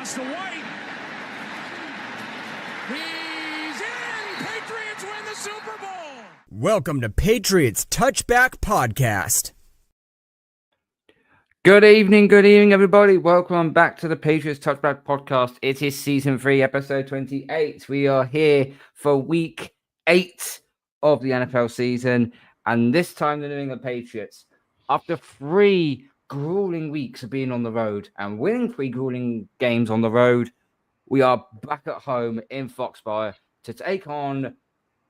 toss to White. He's in! Patriots win the Super Bowl! Welcome to Patriots Touchback Podcast. Good evening, everybody. Welcome back to the Patriots Touchback Podcast. It is Season 3, Episode 28. We are here for Week 8 of the NFL season, and this time the New England Patriots, after 3 grueling weeks of being on the road and winning 3 grueling games on the road, we are back at home in Foxfire to take on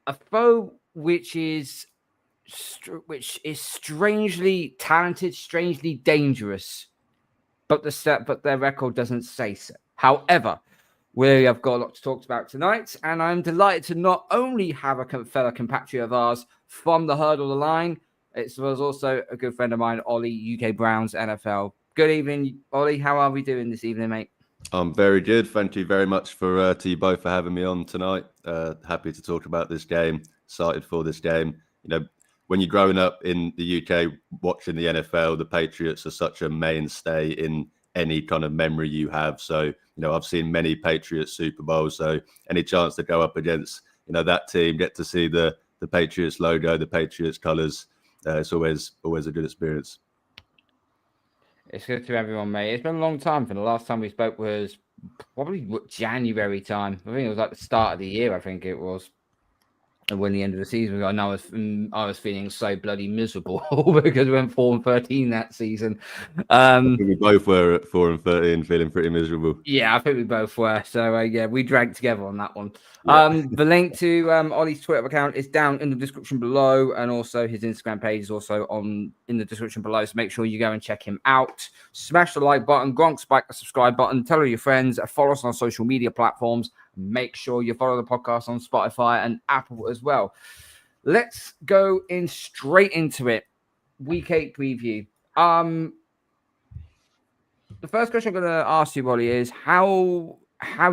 a foe which is strangely talented, strangely dangerous, but their record doesn't say so. However, we have got a lot to talk about tonight, and I'm delighted to not only have a fellow compatriot of ours from the Hurdle the Line, it was also a good friend of mine, Ollie, UK Browns NFL. Good evening, Ollie. How are we doing this evening, mate? I'm very good. Thank you very much for to you both for having me on tonight. Happy to talk about this game. Excited for this game. You know, when you're growing up in the UK watching the NFL, the Patriots are such a mainstay in any kind of memory you have. So, you know, I've seen many Patriots Super Bowls. So any chance to go up against, you know, that team, get to see the Patriots logo, the Patriots colours, it's always a good experience. It's good to everyone, mate. It's been a long time. The last time we spoke was probably January time. I think it was like the start of the year, I think it was. And when the end of the season, I know I was feeling so bloody miserable because we went 4-13 that season. We both were at 4-13, feeling pretty miserable. Yeah, I think we both were. So yeah, we dragged together on that one. Yeah. The link to Ollie's Twitter account is down in the description below, and also his Instagram page is also in the description below. So make sure you go and check him out. Smash the like button, Gronk spike the subscribe button, tell all your friends, follow us on social media platforms. Make sure you follow the podcast on Spotify and Apple as well. Let's go straight into it. Week 8 preview. The first question I'm going to ask you, Ollie, is how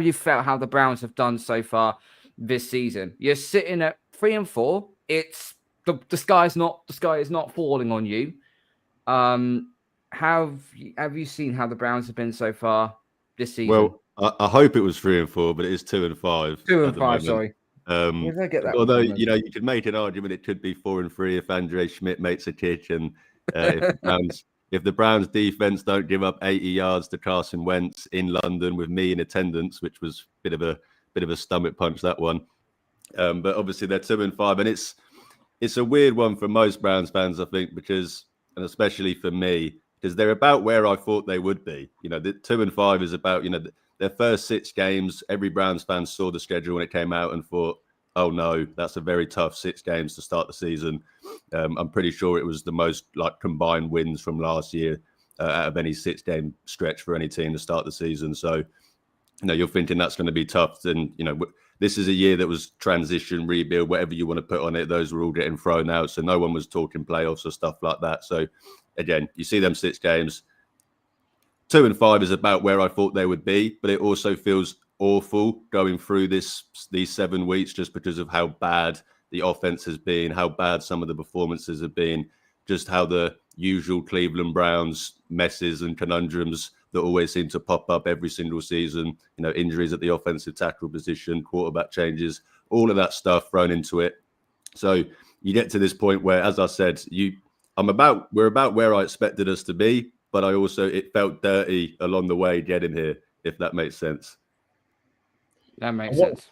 you felt how the Browns have done so far this season. You're sitting at 3-4. It's the sky is not falling on you. Have you seen how the Browns have been so far this season? Well, I hope it was 3-4, but it is 2-5. 2-5, sorry. Although, you know, you could make an argument it could be 4-3 if Andre Schmidt makes a kick, and if the Browns defense don't give up 80 yards to Carson Wentz in London with me in attendance, which was a bit of a stomach punch, that one. But obviously they're 2-5, and it's a weird one for most Browns fans, I think, because, and especially for me, because they're about where I thought they would be. You know, the 2-5 is about, you know, their first 6 games. Every Browns fan saw the schedule when it came out and thought, oh no, that's a very tough 6 games to start the season. I'm pretty sure it was the most like combined wins from last year out of any 6-game stretch for any team to start the season. So, you know, you're thinking that's going to be tough. And, you know, this is a year that was transition, rebuild, whatever you want to put on it. Those were all getting thrown out. So no one was talking playoffs or stuff like that. So again, you see them 6 games. 2-5 is about where I thought they would be, but it also feels awful going through these 7 weeks just because of how bad the offense has been, how bad some of the performances have been, just how the usual Cleveland Browns messes and conundrums that always seem to pop up every single season, you know, injuries at the offensive tackle position, quarterback changes, all of that stuff thrown into it. So you get to this point where, as I said, we're about where I expected us to be, but it felt dirty along the way getting here, if that makes sense. That makes sense.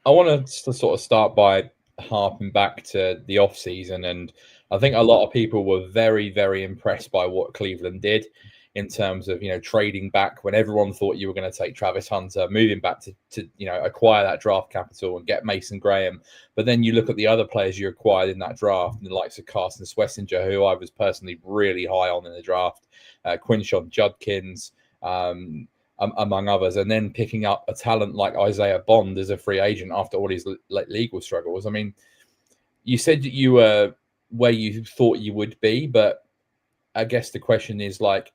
I want to sort of start by harping back to the off season, and I think a lot of people were very, very impressed by what Cleveland did in terms of, you know, trading back when everyone thought you were going to take Travis Hunter, moving back to you know, acquire that draft capital and get Mason Graham. But then you look at the other players you acquired in that draft, and the likes of Carson Swessinger, who I was personally really high on in the draft, Quinshon Judkins, among others, and then picking up a talent like Isaiah Bond as a free agent after all his legal struggles. I mean, you said that you were where you thought you would be, but I guess the question is, like,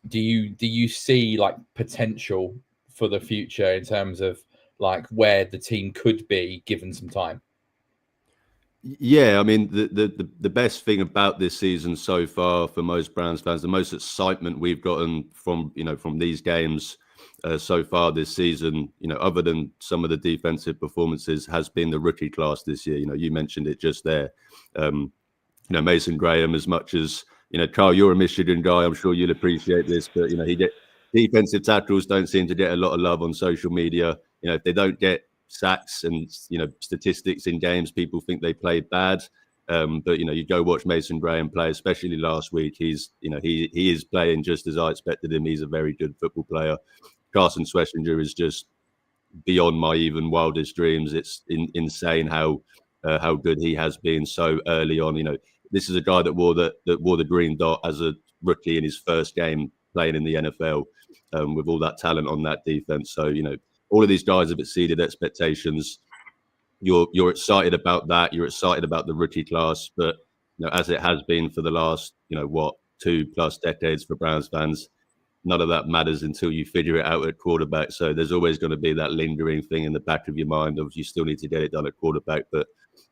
do you see like potential for the future in terms of like where the team could be given some time? Yeah, I mean, the best thing about this season so far for most Browns fans, the most excitement we've gotten from these games so far this season, other than some of the defensive performances, has been the rookie class this year. You mentioned it just there. Mason Graham, as much as, Carl, you're a Michigan guy, I'm sure you'll appreciate this, but, defensive tackles don't seem to get a lot of love on social media. If they don't get sacks and, statistics in games, people think they played bad. But, you go watch Mason Graham play, especially last week. He's, he is playing just as I expected him. He's a very good football player. Carson Schlesinger is just beyond my even wildest dreams. It's insane how good he has been so early on. This is a guy that wore the green dot as a rookie in his first game playing in the NFL, with all that talent on that defense. So, all of these guys have exceeded expectations. You're excited about that. You're excited about the rookie class, but as it has been for the last 2+ decades for Browns fans, none of that matters until you figure it out at quarterback. So there's always going to be that lingering thing in the back of your mind of you still need to get it done at quarterback. But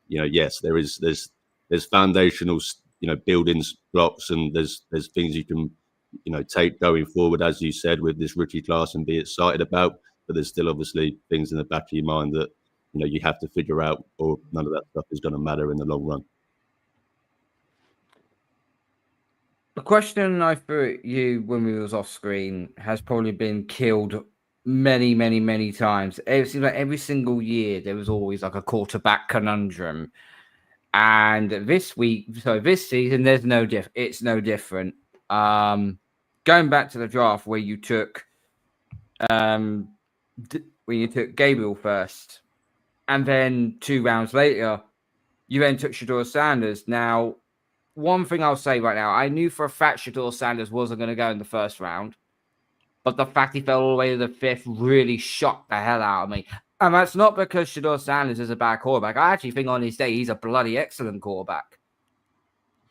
yes, there's foundational building blocks, and there's things you can take going forward, as you said, with this rookie class and be excited about. But there's still obviously things in the back of your mind that you have to figure out, or none of that stuff is going to matter in the long run. The question I threw at you when we was off screen has probably been killed many, many, many times. It seems like every single year there was always like a quarterback conundrum. And this season, there's it's no different. Going back to the draft where you took Gabriel first, and then 2 rounds later, you then took Shedeur Sanders. Now, one thing I'll say right now, I knew for a fact Shedeur Sanders wasn't going to go in the first round, but the fact he fell all the way to the 5th really shocked the hell out of me. And that's not because Shedeur Sanders is a bad quarterback. I actually think on his day, he's a bloody excellent quarterback.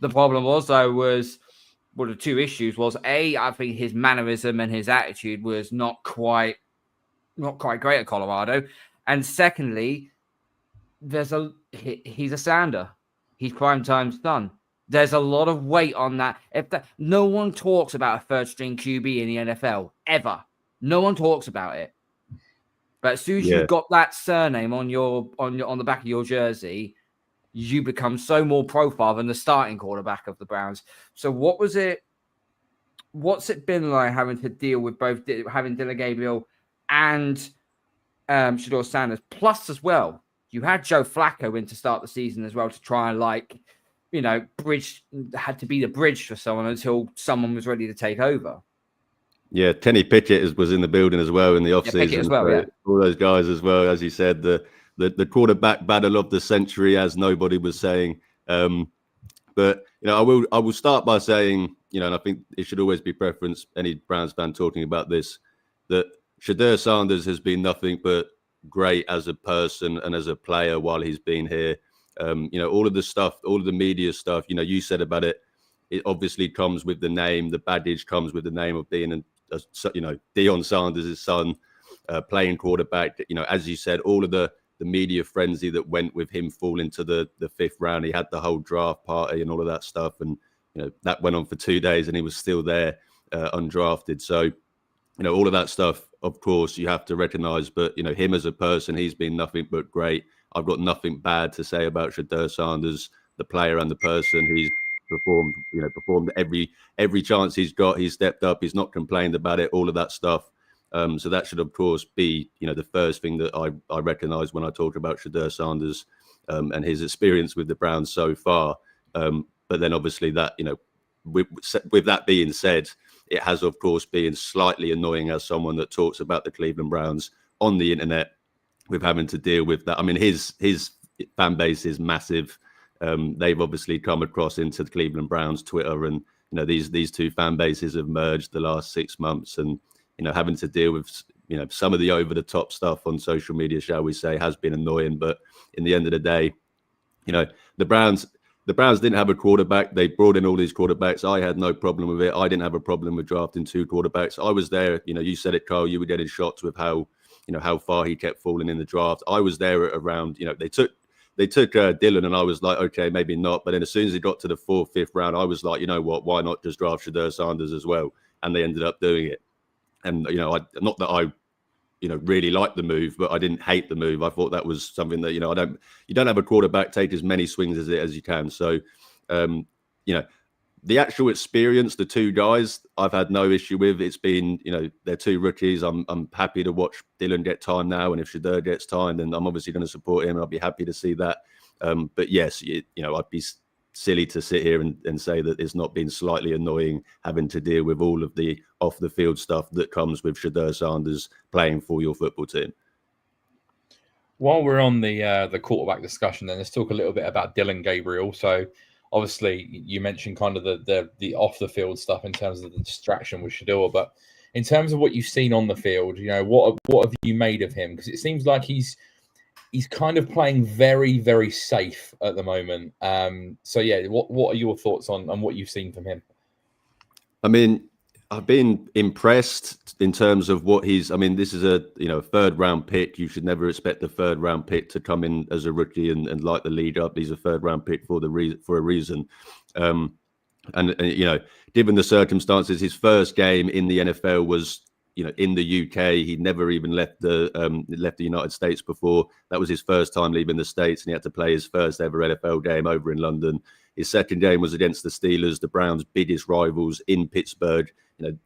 The problem also was, well, the 2 issues was, A, I think his mannerism and his attitude was not quite great at Colorado. And secondly, he's a Sander. He's primetime's son. There's a lot of weight on that. No one talks about a 3rd-string QB in the NFL ever. No one talks about it. But as soon as you've got that surname on the back of your jersey, you become so more profile than the starting quarterback of the Browns. So what's it been like having to deal with both having Dylan Gabriel and Shedeur Sanders? Plus, as well, you had Joe Flacco in to start the season as well to try and had to be the bridge for someone until someone was ready to take over. Yeah, Kenny Pickett was in the building as well in the offseason. As well, all those guys as well, as you said, the quarterback battle of the century, as nobody was saying. But I will start by saying, and I think it should always be preference, any Browns fan talking about this, that Shedeur Sanders has been nothing but great as a person and as a player while he's been here. All of the stuff, all of the media stuff, you said about it, it obviously comes with the name. The baggage comes with the name of being Deion Sanders' son, playing quarterback. As you said, all of the media frenzy that went with him falling to the 5th round. He had the whole draft party and all of that stuff, and that went on for 2 days, and he was still there, undrafted. So all of that stuff, of course, you have to recognize. But him as a person, he's been nothing but great. I've got nothing bad to say about Shedeur Sanders, the player and the person. He's performed every chance he's got. He's stepped up. He's not complained about it. All of that stuff. So that should, of course, be the first thing that I recognize when I talk about Shedeur Sanders and his experience with the Browns so far. But then, obviously, that with that being said, it has, of course, been slightly annoying as someone that talks about the Cleveland Browns on the internet, with having to deal with that. I mean, his fan base is massive. They've obviously come across into the Cleveland Browns Twitter, and these 2 fan bases have merged the last 6 months, and having to deal with some of the over the top stuff on social media, shall we say, has been annoying. But in the end of the day, the Browns didn't have a quarterback. They brought in all these quarterbacks. I had no problem with it. I didn't have a problem with drafting 2 quarterbacks. I was there. You said it, Carl. You were getting shots with how far he kept falling in the draft. I was there around. They took Dylan, and I was like, okay, maybe not. But then as soon as he got to the 4th, 5th round, I was like, you know what? Why not just draft Shedeur Sanders as well? And they ended up doing it. And not that I really liked the move, but I didn't hate the move. I thought that was something that, you don't have a quarterback take as many swings as you can. So, the actual experience, the two guys, I've had no issue with. It's been, they're two rookies. I'm happy to watch Dylan get time now. And if Shedeur gets time, then I'm obviously going to support him. I'll be happy to see that. But yes, I'd be silly to sit here and say that it's not been slightly annoying having to deal with all of the off the field stuff that comes with Shedeur Sanders playing for your football team. While we're on the quarterback discussion, then let's talk a little bit about Dylan Gabriel. So obviously you mentioned kind of the off the field stuff in terms of the distraction with Shedeur, but in terms of what you've seen on the field, what have you made of him? Because it seems like he's kind of playing very, very safe at the moment. So yeah, what are your thoughts on what you've seen from him? I mean, I've been impressed in terms of what he's. I mean, this is a third round pick. You should never expect the third round pick to come in as a rookie and light the lead up. He's a third round pick for a reason. And given the circumstances, his first game in the NFL was in the UK. He'd never even left the United States before. That was his first time leaving the States, and he had to play his first ever NFL game over in London. His second game was against the Steelers, the Browns' biggest rivals in Pittsburgh.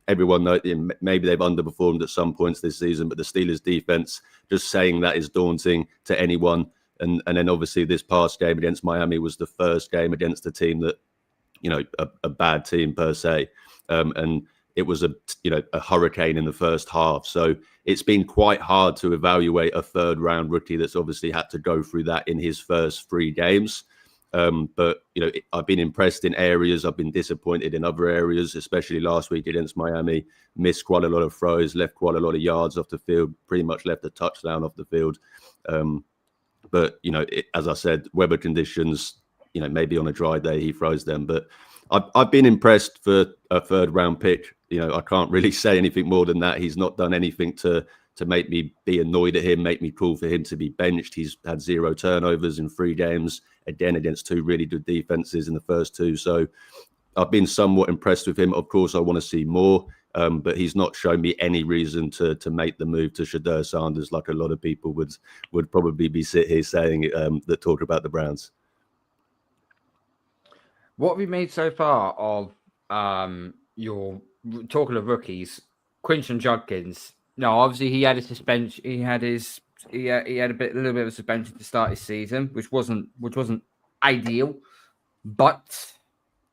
Everyone knows maybe they've underperformed at some points this season, but the Steelers' defense, just saying that is daunting to anyone. And then obviously this past game against Miami was the first game against a team that, a bad team per se. And it was a hurricane in the first half. So it's been quite hard to evaluate a third round rookie that's obviously had to go through that in his first 3 games. But I've been impressed in areas. I've been disappointed in other areas, especially last week against Miami. Missed quite a lot of throws, left quite a lot of yards off the field, pretty much left a touchdown off the field. But as I said, weather conditions, maybe on a dry day he throws them. But I've been impressed for a third round pick. I can't really say anything more than that. He's not done anything to make me be annoyed at him, make me call for him to be benched. He's had 0 turnovers in 3 games, again against 2 really good defenses in the first 2. So I've been somewhat impressed with him. Of course, I want to see more, but he's not shown me any reason to make the move to Shedeur Sanders like a lot of people would probably be sit here saying that talk about the Browns. What have you made so far of your talking of rookies, Quinton Judkins? No, obviously he had a suspension. He had a little bit of a suspension to start his season, which wasn't ideal. But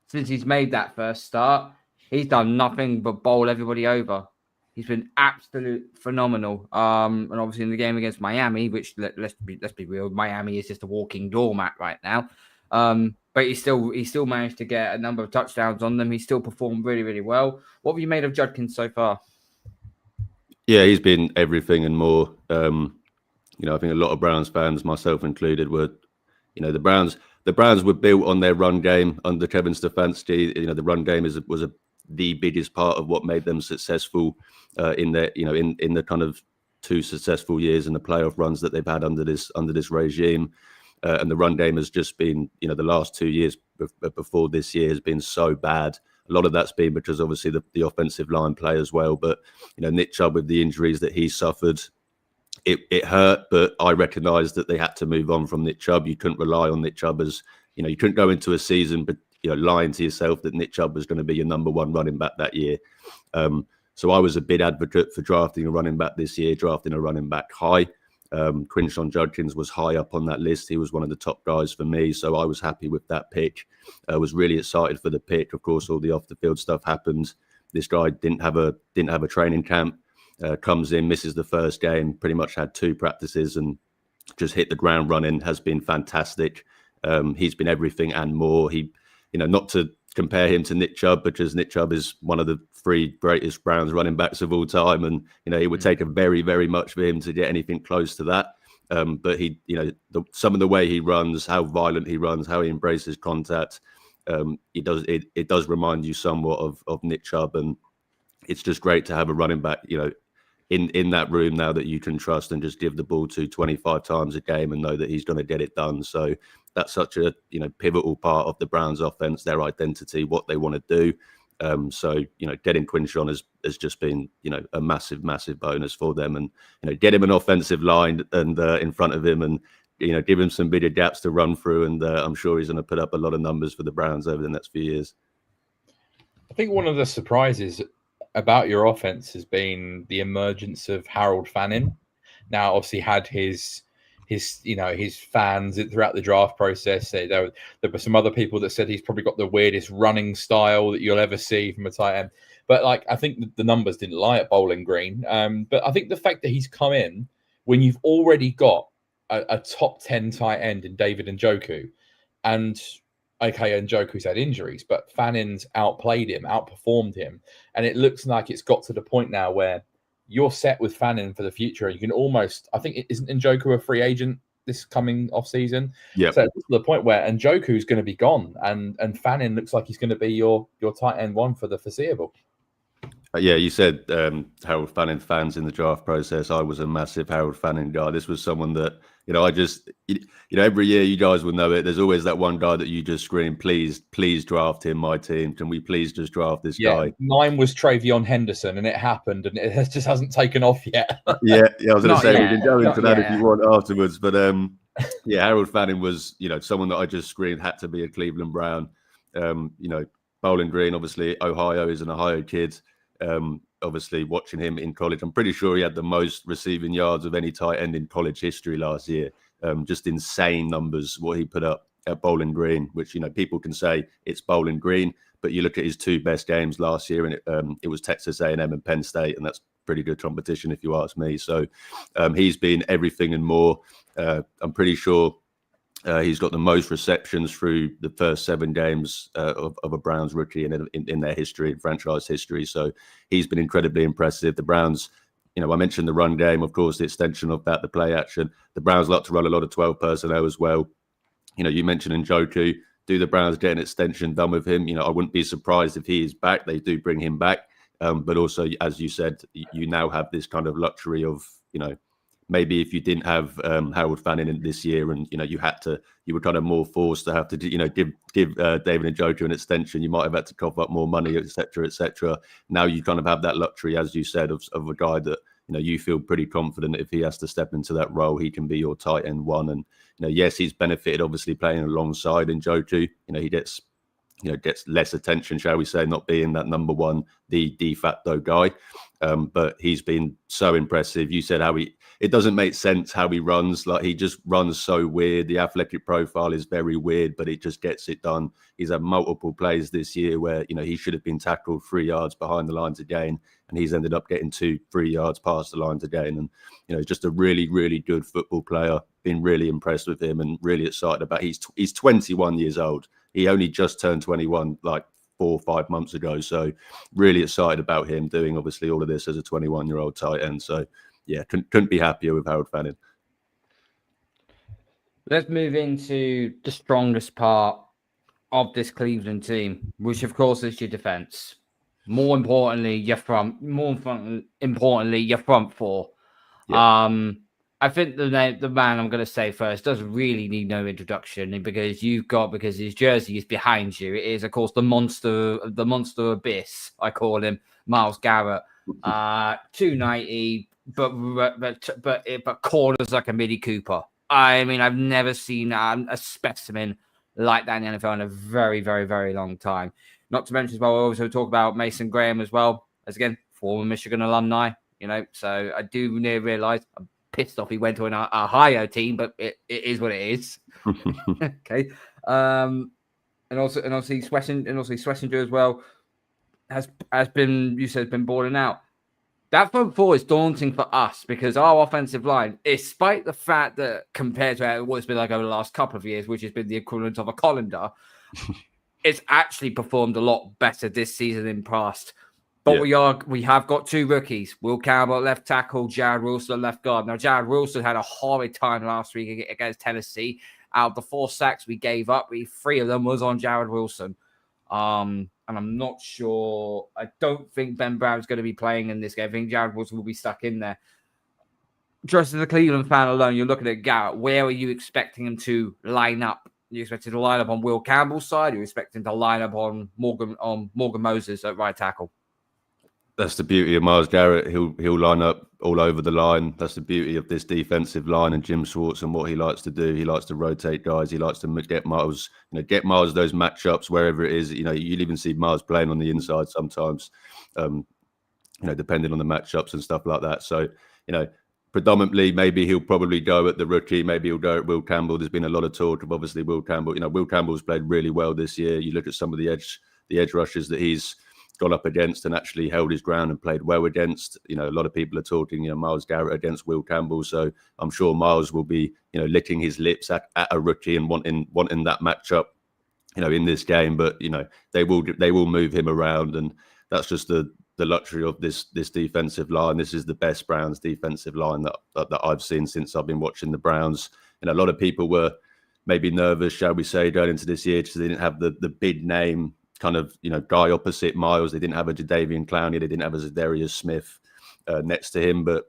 since he's made that first start, he's done nothing but bowl everybody over. He's been absolute phenomenal. And obviously in the game against Miami, which let's be real, Miami is just a walking doormat right now. But he still managed to get a number of touchdowns on them. He still performed really, really well. What have you made of Judkins so far? Yeah, he's been everything and more. I think a lot of Browns fans, myself included, were, the Browns were built on their run game under Kevin Stefanski. The run game was the biggest part of what made them successful in their, in the kind of 2 successful years in the playoff runs that they've had under this regime. And the run game has just been, the last 2 years before this year has been so bad. A lot of that's been because obviously the offensive line play as well. But, Nick Chubb with the injuries that he suffered, it hurt. But I recognised that they had to move on from Nick Chubb. You couldn't rely on Nick Chubb as, you couldn't go into a season, but, lying to yourself that Nick Chubb was going to be your number 1 running back that year. So I was a big advocate for drafting a running back this year, drafting a running back high. Quinton Judkins was high up on that list. He was one of the top guys for me, so I was happy with that pick. I was really excited for the pick. Of course, all the off the field stuff happened. This guy didn't have a training camp. Comes in, misses the first game. Pretty much had 2 practices and just hit the ground running. Has been fantastic. He's been everything and more. He, not to compare him to Nick Chubb, because Nick Chubb is one of the 3 greatest Browns running backs of all time, and it would take a very, very much for him to get anything close to that. But he, some of the way he runs, how violent he runs, how he embraces contact, it does remind you somewhat of Nick Chubb, and it's just great to have a running back, in that room now that you can trust and just give the ball to 25 times a game and know that he's going to get it done. So that's such a pivotal part of the Browns offense, their identity, what they want to do. So, getting Quinshon has just been, a massive, massive bonus for them. And, get him an offensive line and in front of him and, give him some bigger gaps to run through. And I'm sure he's going to put up a lot of numbers for the Browns over the next few years. I think one of the surprises about your offense has been the emergence of Harold Fannin. Now, obviously, had his fans throughout the draft process. There were some other people that said he's probably got the weirdest running style that you'll ever see from a tight end. But I think the numbers didn't lie at Bowling Green. But I think the fact that he's come in when you've already got a top 10 tight end in David Njoku, and Njoku's had injuries, but Fannin's outplayed him, outperformed him, and it looks like it's got to the point now where you're set with Fannin for the future. You can almost, I think, isn't Njoku a free agent this coming off season? Yeah. So to the point where Njoku's going to be gone, and Fannin looks like he's going to be your tight end one for the foreseeable. Yeah, you said Harold Fannin fans in the draft process. I was a massive Harold Fannin guy. This was someone that, I just, every year you guys will know it. There's always that one guy that you just scream, please draft him, my team. Can we please just draft this guy? Mine was Travion Henderson, and it happened, and it just hasn't taken off yet. yeah, I was going to say, yet. we can go into that yet. if you want afterwards. But Harold Fannin was, someone that I just screamed had to be a Cleveland Brown. Bowling Green, obviously, Ohio, is an Ohio kid. Obviously, watching him in college, I'm pretty sure he had the most receiving yards of any tight end in college history last year. Just insane numbers what he put up at Bowling Green, which people can say it's Bowling Green, but you look at his two best games last year, and it was Texas A&M and Penn State, and that's pretty good competition if you ask me. So he's been everything and more. I'm pretty sure he's got the most receptions through the first 7 games of a Browns rookie in their history, franchise history. So he's been incredibly impressive. The Browns, I mentioned the run game, of course, the extension of that, the play action. The Browns like to run a lot of 12 personnel as well. You mentioned Njoku. Do the Browns get an extension done with him? I wouldn't be surprised if he is back. They do bring him back. But also, as you said, you now have this kind of luxury of, maybe if you didn't have Harold Fannin in this year, and you were kind of more forced to have to give David Njoku an extension. You might have had to cough up more money, etc., etc. Now you kind of have that luxury, as you said, of a guy that you feel pretty confident that if he has to step into that role, he can be your tight end one. And yes, he's benefited obviously playing alongside Njoku. He gets less attention, shall we say, not being that number one, the de facto guy. But he's been so impressive. You said it doesn't make sense how he runs. Like, he just runs so weird. The athletic profile is very weird, but it just gets it done. He's had multiple plays this year where, he should have been tackled 3 yards behind the lines again, and he's ended up getting 2-3 yards past the lines again. And, just a really, really good football player. Been really impressed with him and really excited about. He's 21 years old. He only just turned 21 like 4 or 5 months ago. So really excited about him doing obviously all of this as a 21-year-old tight end. So yeah, couldn't be happier with Harold Fannin. Let's move into the strongest part of this Cleveland team, which of course is your defense. More importantly, your front four. Yeah. I think the man I'm going to say first does really need no introduction, because his jersey is behind you. It is, of course, the monster abyss. I call him Myles Garrett. 290, but corners like a Mini Cooper. I mean, I've never seen a specimen like that in the NFL in a very, very, very long time. Not to mention as well, we also talk about Mason Graham as well, as again, former Michigan alumni. So I do realize I'm pissed off he went to an Ohio team, but it is what it is. Okay. And also Schlesinger as well has been balling out. That front four is daunting for us because our offensive line, despite the fact that compared to what it's been like over the last couple of years, which has been the equivalent of a colander, it's actually performed a lot better this season than past. But we have got 2 rookies: Will Campbell at left tackle, Jared Wilson at left guard. Now, Jared Wilson had a horrid time last week against Tennessee. Out of the 4 sacks we gave up, 3 of them was on Jared Wilson. And I'm not sure. I don't think Ben Brown's going to be playing in this game. I think Jared Wilson will be stuck in there. Just as a Cleveland fan alone, you're looking at Garrett. Where are you expecting him to line up You expecting to line up on Will Campbell's side? Or you expecting to line up on Morgan Moses at right tackle? That's the beauty of Myles Garrett. He'll line up all over the line. That's the beauty of this defensive line and Jim Schwartz and what he likes to do. He likes to rotate guys. He likes to get Myles, those matchups wherever it is. You'll even see Myles playing on the inside sometimes, depending on the matchups and stuff like that. So, predominantly, maybe he'll probably go at the rookie. Maybe he'll go at Will Campbell. There's been a lot of talk of obviously Will Campbell. Will Campbell's played really well this year. You look at some of the edge rushers that he's gone up against and actually held his ground and played well against. A lot of people are talking, Myles Garrett against Will Campbell. So I'm sure Myles will be, licking his lips at a rookie and wanting that matchup, in this game. But they will move him around, and that's just the luxury of this defensive line. This is the best Browns defensive line that I've seen since I've been watching the Browns. A lot of people were maybe nervous, shall we say, going into this year because they didn't have the big name kind of guy opposite Myles. They didn't have a Jadeveon Clowney. They didn't have a Zadarius Smith next to him. But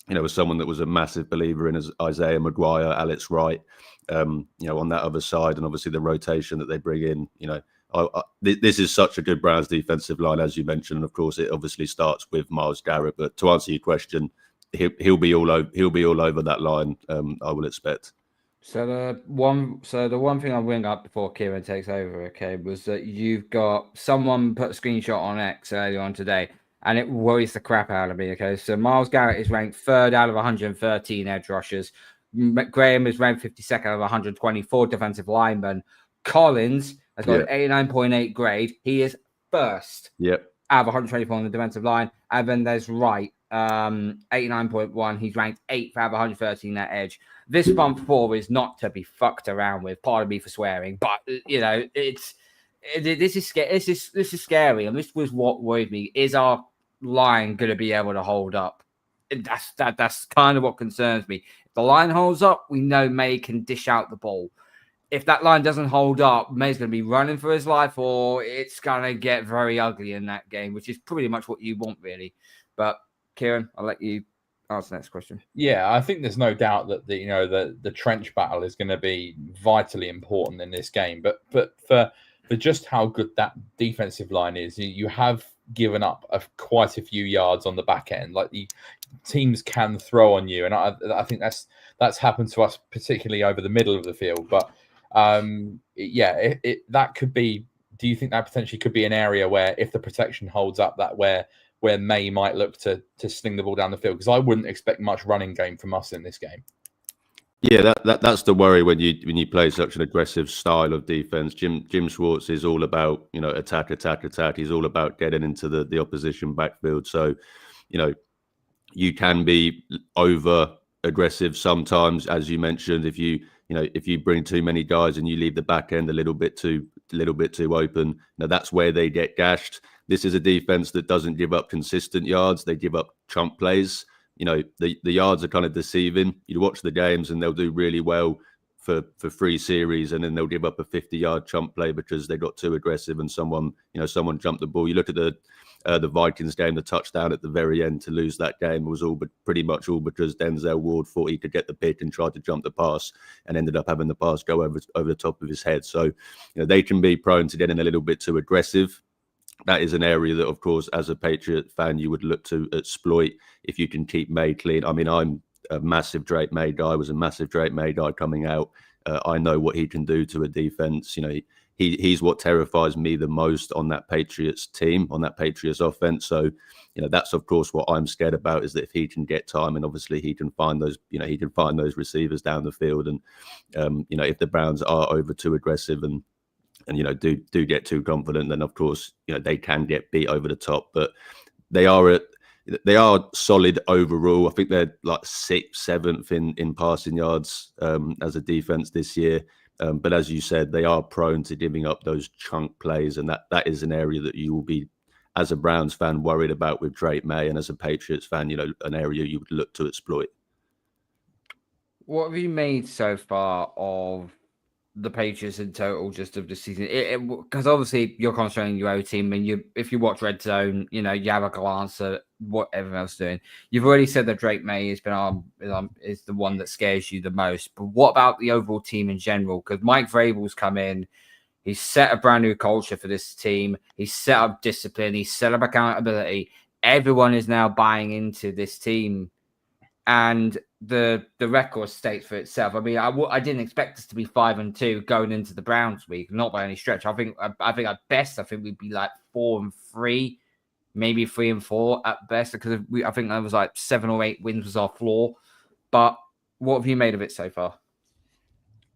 was someone that was a massive believer in Isaiah McGuire, Alex Wright, on that other side, and obviously the rotation that they bring in. This is such a good Browns defensive line, as you mentioned. And of course, it obviously starts with Myles Garrett. But to answer your question, he'll be all over that line. I will expect. So the one thing I'll bring up before Kieran takes over, okay, was that you've got someone put a screenshot on X earlier on today, and it worries the crap out of me. Okay, so Myles Garrett is ranked 3rd out of 113 edge rushers. Graham is ranked 52nd out of 124 defensive linemen. Collins has got an 89.8 grade. He is 1st out of 124 on the defensive line, and then there's Wright, 89.1. He's ranked 8th out of 113 at edge. This front four is not to be fucked around with. Pardon me for swearing, but this is scary, and this was what worried me. Is our line going to be able to hold up? That's kind of what concerns me. If the line holds up, we know May can dish out the ball. If that line doesn't hold up, May's going to be running for his life, or it's going to get very ugly in that game, which is pretty much what you want, really. But Kieran, I'll let you answer the next question. Yeah, I think there's no doubt that the trench battle is going to be vitally important in this game. But for just how good that defensive line is, you have given up quite a few yards on the back end. Like, the teams can throw on you, and I think that's happened to us particularly over the middle of the field. But that could be. Do you think that potentially could be an area where, if the protection holds up, that where May might look to sling the ball down the field? Because I wouldn't expect much running game from us in this game. Yeah, that's the worry when you play such an aggressive style of defense. Jim Schwartz is all about attack. He's all about getting into the opposition backfield. So you can be over aggressive sometimes, as you mentioned. If you bring too many guys and you leave the back end a little bit too open, that's where they get gashed. This is a defense that doesn't give up consistent yards. They give up chunk plays. The yards are kind of deceiving. You watch the games and they'll do really well for 3 series, and then they'll give up a 50-yard chunk play because they got too aggressive and someone jumped the ball. You look at the Vikings game, the touchdown at the very end to lose that game was pretty much all because Denzel Ward thought he could get the pick and tried to jump the pass and ended up having the pass go over the top of his head. So they can be prone to getting a little bit too aggressive. That is an area that, of course, as a Patriot fan, you would look to exploit if you can keep May clean. I mean, I'm a massive Drake May guy. I was a massive Drake May guy coming out. I know what he can do to a defense. He's what terrifies me the most on that Patriots team, on that Patriots offense. So, that's of course what I'm scared about, is that if he can get time, and obviously he can find those, he can find those receivers down the field, and if the Browns are over too aggressive and do get too confident, then of course they can get beat over the top. But they are solid overall. I think they're like 6th, 7th in passing yards as a defense this year. But as you said, they are prone to giving up those chunk plays, and that is an area that you will be, as a Browns fan, worried about with Drake May, and as a Patriots fan, an area you would look to exploit. What have you made so far of the Patriots in total just of the season? Because obviously you're concentrating your own team, and if you watch Red Zone, you have a glance at what everyone else is doing. You've already said that Drake May has been is the one that scares you the most. But what about the overall team in general? Because Mike Vrabel's come in. He's set a brand new culture for this team. He's set up discipline. He's set up accountability. Everyone is now buying into this team, and the record states for itself. I mean, I didn't expect us to be 5-2 going into the Browns week, not by any stretch. I think at best, we'd be like 4-3, maybe 3-4 at best, because I think that was like 7 or 8 wins was our floor. But what have you made of it so far?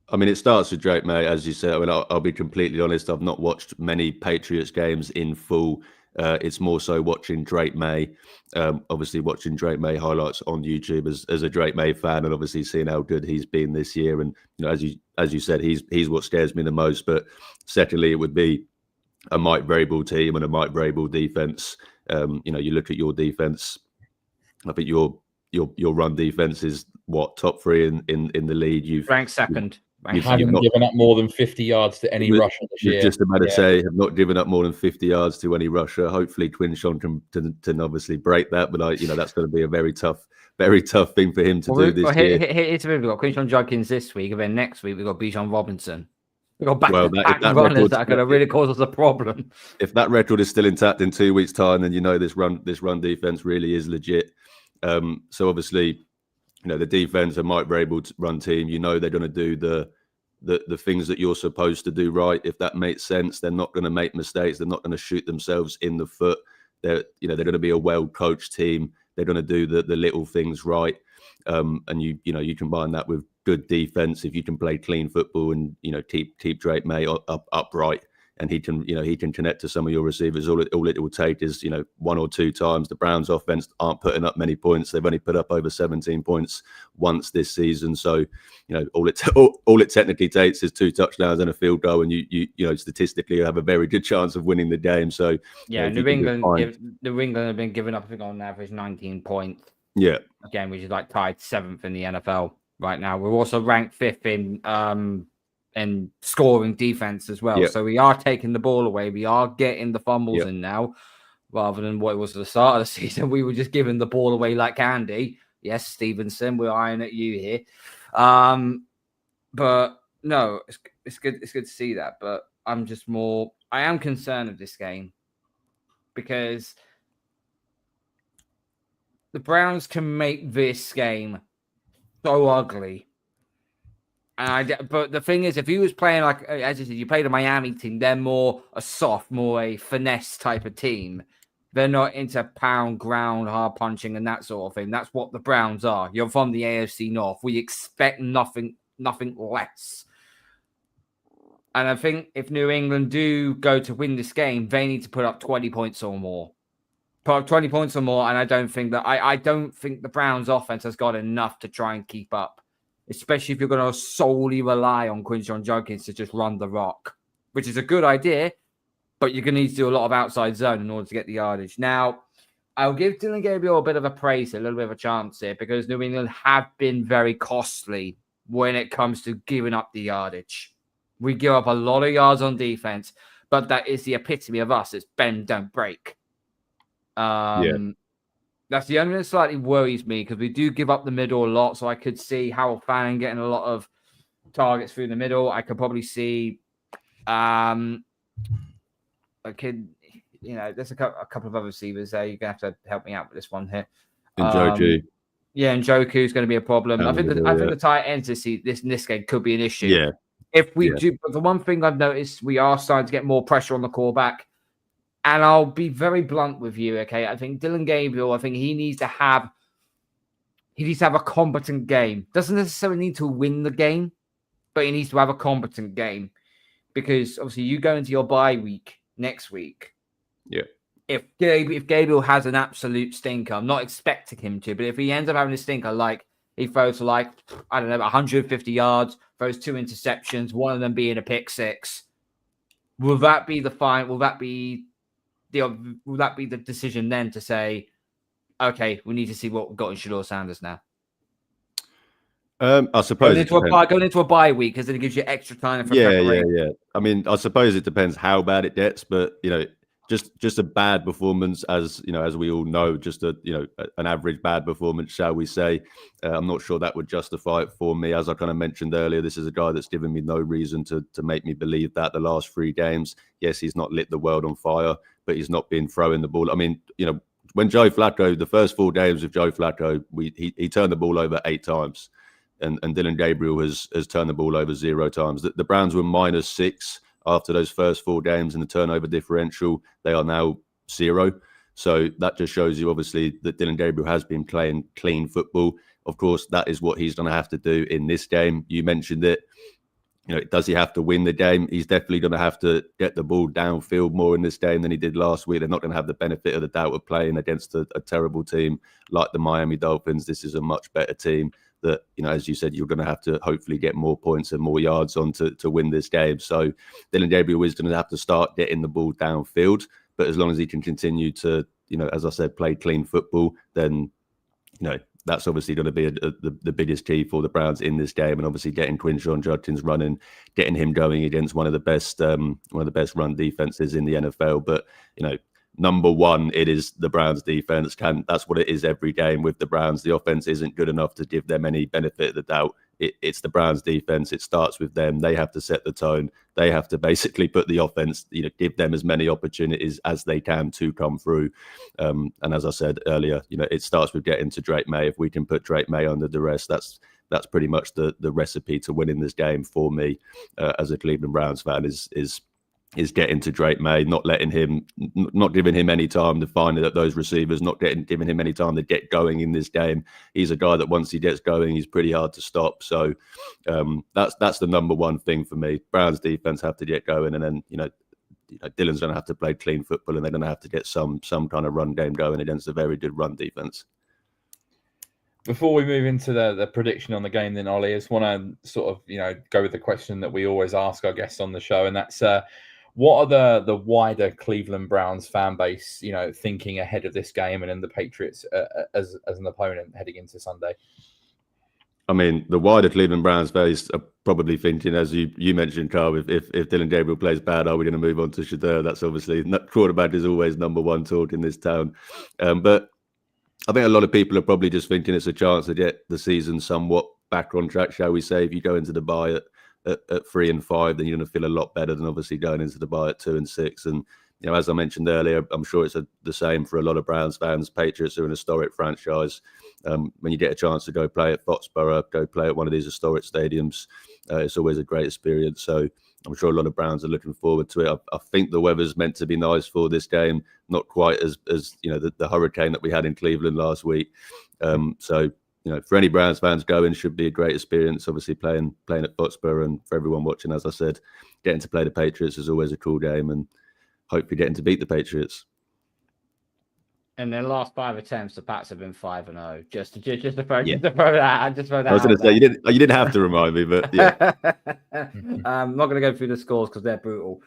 I mean, it starts with Drake May, as you said. I mean, I'll be completely honest. I've not watched many Patriots games in full. It's more so watching Drake May, obviously watching Drake May highlights on YouTube as a Drake May fan, and obviously seeing how good he's been this year. And as you said, he's what scares me the most. But secondly, it would be a Mike Vrabel team and a Mike Vrabel defense. You look at your defense. I think your run defense is what, top 3 in the league. You've ranked second. You haven't given up more than 50 yards to any rusher this year. Just about to say, have not given up more than 50 yards to any rusher. Hopefully, Quinshon can obviously break that, but that's going to be a very tough thing for him to do this year. We've got Quinshon Judkins this week, and then next week we've got Bijan Robinson. We've got back runners that are going to really cause us a problem. If that record is still intact in 2 weeks' time, then this run defense really is legit. So obviously, the defense and Mike Vrabel's run team, they're going to do the things that you're supposed to do right. If that makes sense, they're not going to make mistakes. They're not going to shoot themselves in the foot. They're going to be a well-coached team. They're going to do the little things right. And you combine that with good defense. If you can play clean football and keep Drake May upright, and he can connect to some of your receivers. All it will take is 1 or 2 times. The Browns offense aren't putting up many points. They've only put up over 17 points once this season. So all it technically takes is 2 touchdowns and a field goal, and you statistically have a very good chance of winning the game. So yeah, New England have been giving up, I think, on average 19 points. Yeah, again, which is like tied 7th in the NFL right now. We're also ranked 5th in scoring defense as well. Yep. So we are taking the ball away. We are getting the fumbles in now, rather than what it was at the start of the season. We were just giving the ball away like candy. Yes, Stevenson, we're eyeing at you here. But no, it's good. It's good to see that. But I am concerned of this game, because the Browns can make this game so ugly. But the thing is, if he was playing like, as you said, you played a Miami team, they're more a soft, more a finesse type of team. They're not into pound, ground, hard punching and that sort of thing. That's what the Browns are. You're from the AFC North. We expect nothing less. And I think if New England do go to win this game, they need to put up 20 points or more. Put up 20 points or more, and I don't think the Browns offense has got enough to try and keep up. Especially if you're going to solely rely on Quinshon Judkins to just run the rock, which is a good idea, but you're going to need to do a lot of outside zone in order to get the yardage. Now, I'll give Dillon Gabriel a bit of a praise, a little bit of a chance here, because New England have been very costly when it comes to giving up the yardage. We give up a lot of yards on defense, but that is the epitome of us. It's bend, don't break. That's the only thing that slightly worries me, because we do give up the middle a lot. So I could see Harold Fanning getting a lot of targets through the middle. I could probably see, there's a couple of other receivers there. You're going to have to help me out with this one here. Njoku. Njoku is going to be a problem. I think the tight ends this game could be an issue. Yeah. If we do, but the one thing I've noticed, we are starting to get more pressure on the quarterback. And I'll be very blunt with you, okay? I think Dillon Gabriel, he needs to have a competent game. Doesn't necessarily need to win the game, but he needs to have a competent game. Because obviously you go into your bye week next week. Yeah. If Gabriel has an absolute stinker, I'm not expecting him to, but if he ends up having a stinker, like he throws for 150 yards, throws 2 interceptions, one of them being a pick 6, will that be the decision then to say, okay, we need to see what we've got in Shedeur Sanders now? I suppose going into a bye week because it gives you extra time for yeah. preparation. I mean, I suppose it depends how bad it gets, but just a bad performance, as as we all know, just an average bad performance, shall we say? I'm not sure that would justify it for me. As I kind of mentioned earlier, this is a guy that's given me no reason to make me believe that the last 3 games. Yes, he's not lit the world on fire, but he's not been throwing the ball. I mean, when Joe Flacco, the first 4 games of Joe Flacco, he turned the ball over 8 times. And Dylan Gabriel has turned the ball over 0 times. The Browns were -6 after those first 4 games in the turnover differential. They are now 0. So that just shows you, obviously, that Dylan Gabriel has been playing clean football. Of course, that is what he's going to have to do in this game. You mentioned it. Does he have to win the game? He's definitely going to have to get the ball downfield more in this game than he did last week. They're not going to have the benefit of the doubt of playing against a terrible team like the Miami Dolphins. This is a much better team that, as you said, you're going to have to hopefully get more points and more yards on to win this game. So Dylan Gabriel is going to have to start getting the ball downfield. But as long as he can continue to, as I said, play clean football, then, that's obviously going to be the biggest key for the Browns in this game. And obviously getting Quinshon Judkins running, getting him going against one of the best run defenses in the NFL. But, number one, it is the Browns defense. That's what it is every game with the Browns. The offense isn't good enough to give them any benefit of the doubt. It's the Browns defense. It starts with them. They have to set the tone. They have to basically put the offense, give them as many opportunities as they can to come through. And as I said earlier, it starts with getting to Drake May. If we can put Drake May under duress, that's pretty much the recipe to winning this game for me as a Cleveland Browns fan is getting to Drake May, not giving him any time to find those receivers, not giving him any time to get going in this game. He's a guy that once he gets going, he's pretty hard to stop. So that's the number one thing for me. Browns defense have to get going, and then Dylan's going to have to play clean football, and they're going to have to get some kind of run game going against a very good run defense. Before we move into the prediction on the game, then Ollie, I just want to sort of go with the question that we always ask our guests on the show, and that's what are the wider Cleveland Browns fan base, thinking ahead of this game and in the Patriots as an opponent heading into Sunday? I mean, the wider Cleveland Browns base are probably thinking, as you mentioned, Carl, if Dylan Gabriel plays bad, are we going to move on to Shedeur? That's obviously, quarterback is always number one talk in this town. But I think a lot of people are probably just thinking it's a chance to get the season somewhat back on track, shall we say. If you go into the bye at 3-5, then you're going to feel a lot better than obviously going into the bye at 2-6. And as I mentioned earlier, I'm sure it's the same for a lot of Browns fans. Patriots are an historic franchise. When you get a chance to go play at Foxborough, go play at one of these historic stadiums, it's always a great experience. So I'm sure a lot of Browns are looking forward to it. I think the weather's meant to be nice for this game, not quite as the hurricane that we had in Cleveland last week. So for any Browns fans going, should be a great experience. Obviously playing at Foxborough, and for everyone watching, as I said, getting to play the Patriots is always a cool game, and hopefully getting to beat the Patriots. In their last 5 attempts, the Pats have been 5-0. Just to throw that. I was going to say you didn't have to remind me, but yeah. I'm not going to go through the scores because they're brutal.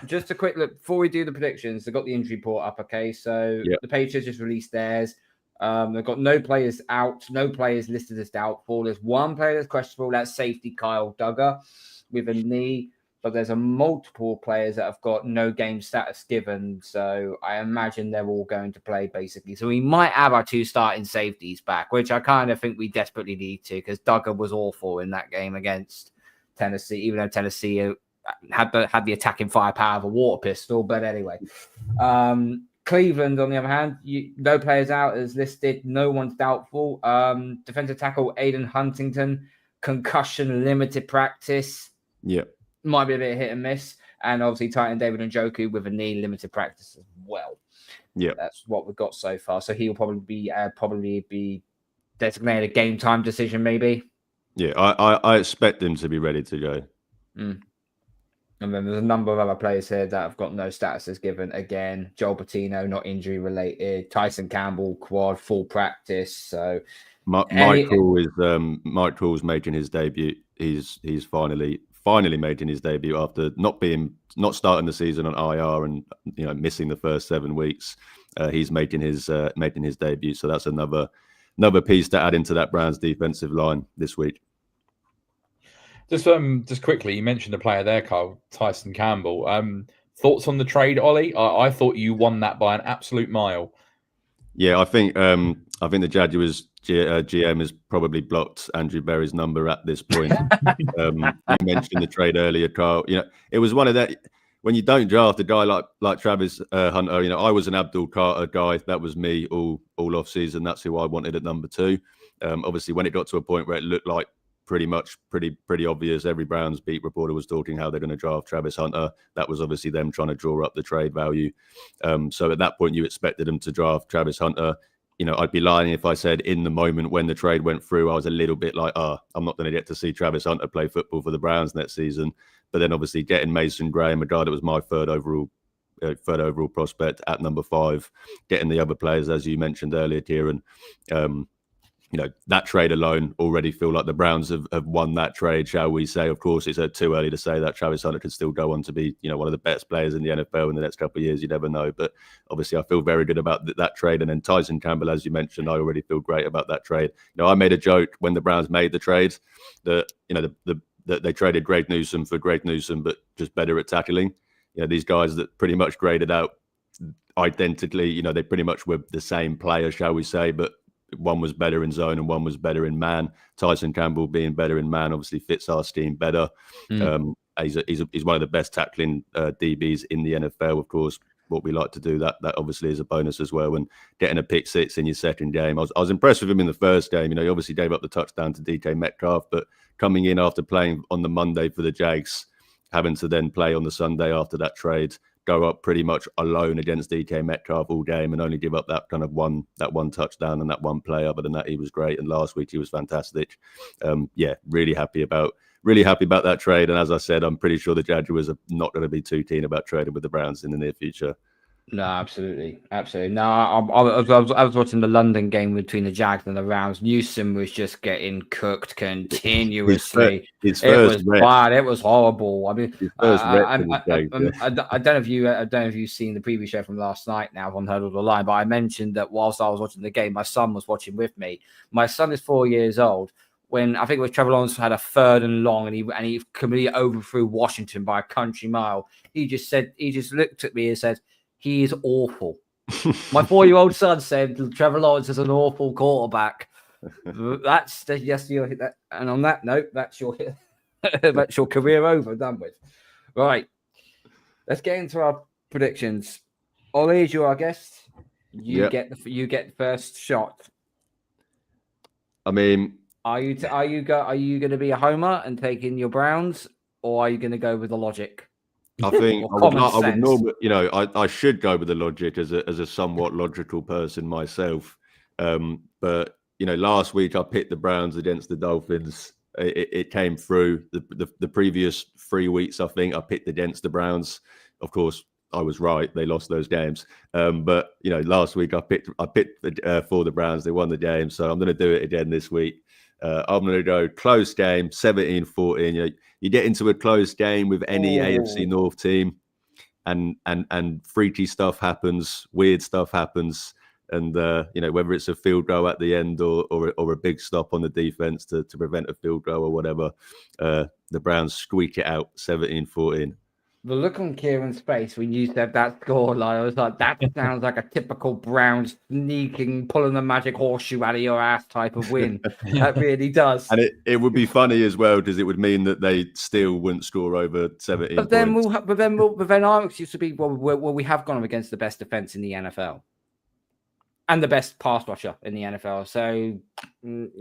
Just a quick look before we do the predictions. They've got the injury report up. Okay, so the Patriots just released theirs. They've got no players out, no players listed as doubtful. There's one player that's questionable. That's safety Kyle Duggar with a knee. But there's multiple players that have got no game status given. So I imagine they're all going to play, basically. So we might have our 2 starting safeties back, which I kind of think we desperately need to, because Duggar was awful in that game against Tennessee, even though Tennessee had the attacking firepower of a water pistol. But anyway, Cleveland, on the other hand, no players out as listed. No one's doubtful. Defensive tackle Aiden Huntington, concussion, limited practice. Yeah. Might be a bit hit and miss. And obviously Titan David Njoku with a knee, limited practice as well. Yeah. That's what we've got so far. So he'll probably be designated a game time decision, maybe. Yeah, I expect him to be ready to go. And then there's a number of other players here that have got no statuses given. Again, Joel Patino, not injury related. Tyson Campbell, quad, full practice. So Mike Krul's making his debut. He's finally making his debut after not starting the season on IR and missing the first 7 weeks. He's making his debut. So that's another another piece to add into that Browns defensive line this week. Just quickly, you mentioned a player there, Carl, Tyson Campbell. Thoughts on the trade, Ollie? I thought you won that by an absolute mile. Yeah, I think the Jaguars GM has probably blocked Andrew Berry's number at this point. You mentioned the trade earlier, Carl. It was one of that. When you don't draft a guy like Travis Hunter, I was an Abdul Carter guy. That was me all off season. That's who I wanted at number 2. Obviously, when it got to a point where it looked like pretty obvious, every Browns beat reporter was talking how they're going to draft Travis Hunter. That was obviously them trying to draw up the trade value. So at that point, you expected them to draft Travis Hunter. I'd be lying if I said in the moment when the trade went through, I was a little bit like, I'm not going to get to see Travis Hunter play football for the Browns next season. But then obviously getting Mason Graham, a guy that was my third overall prospect at number 5, getting the other players, as you mentioned earlier, Kieran, that trade alone already feel like the Browns have won that trade, shall we say. Of course, it's too early to say that Travis Hunter could still go on to be, one of the best players in the NFL in the next couple of years. You never know. But obviously, I feel very good about that trade. And then Tyson Campbell, as you mentioned, I already feel great about that trade. I made a joke when the Browns made the trade that, that they traded Greg Newsome for Greg Newsome, but just better at tackling. These guys that pretty much graded out identically, they pretty much were the same player, shall we say, but one was better in zone and one was better in man. Tyson Campbell being better in man obviously fits our scheme better. He's one of the best tackling DBs in the NFL. Of course, what we like to do, that obviously is a bonus as well. And getting a pick 6 in your second game, I was impressed with him in the first game. He obviously gave up the touchdown to DK Metcalf, but coming in after playing on the Monday for the Jags, having to then play on the Sunday after that trade, go up pretty much alone against DK Metcalf all game and only give up that kind of one touchdown and that one play. Other than that, he was great. And last week he was fantastic. Really happy about that trade. And as I said, I'm pretty sure the Jaguars are not going to be too keen about trading with the Browns in the near future. No, absolutely. No, I was watching the London game between the Jags and the Rams. Newsom was just getting cooked continuously. His it first was rep. bad. It was horrible. I mean, I I don't know if you've seen the preview show from last night now on Hurdle the Line, but I mentioned that whilst I was watching the game, my son was watching with me. My son is 4 years old. When I think it was Trevor Lawrence had a 3rd and long, and he completely overthrew Washington by a country mile. He just looked at me and said, "He is awful." My 4-year-old son said Trevor Lawrence is an awful quarterback. And on that note, that's your career over, done with. Right. Let's get into our predictions. Ollie, as you're our guest, you get the first shot. I mean, are you going to be a homer and take in your Browns, or are you going to go with the logic? I think I would normally, I should go with the logic as a somewhat logical person myself. But last week I picked the Browns against the Dolphins. It came through. The previous 3 weeks, I think I picked against the Browns. Of course, I was right. They lost those games. But last week I picked for the Browns. They won the game, so I'm going to do it again this week. I'm going to go close game, 17-14. You get into a close game with any AFC North team, and freaky stuff happens, weird stuff happens, and whether it's a field goal at the end or a big stop on the defense to prevent a field goal or whatever, the Browns squeak it out, 17-14. The look on Kieran's face when you said that scoreline, I was like, that sounds like a typical Browns sneaking, pulling the magic horseshoe out of your ass type of win. That really does. And it would be funny as well, because it would mean that they still wouldn't score over 17 but then points. But then our excuse would be, well, we have gone up against the best defense in the NFL and the best pass rusher in the NFL. So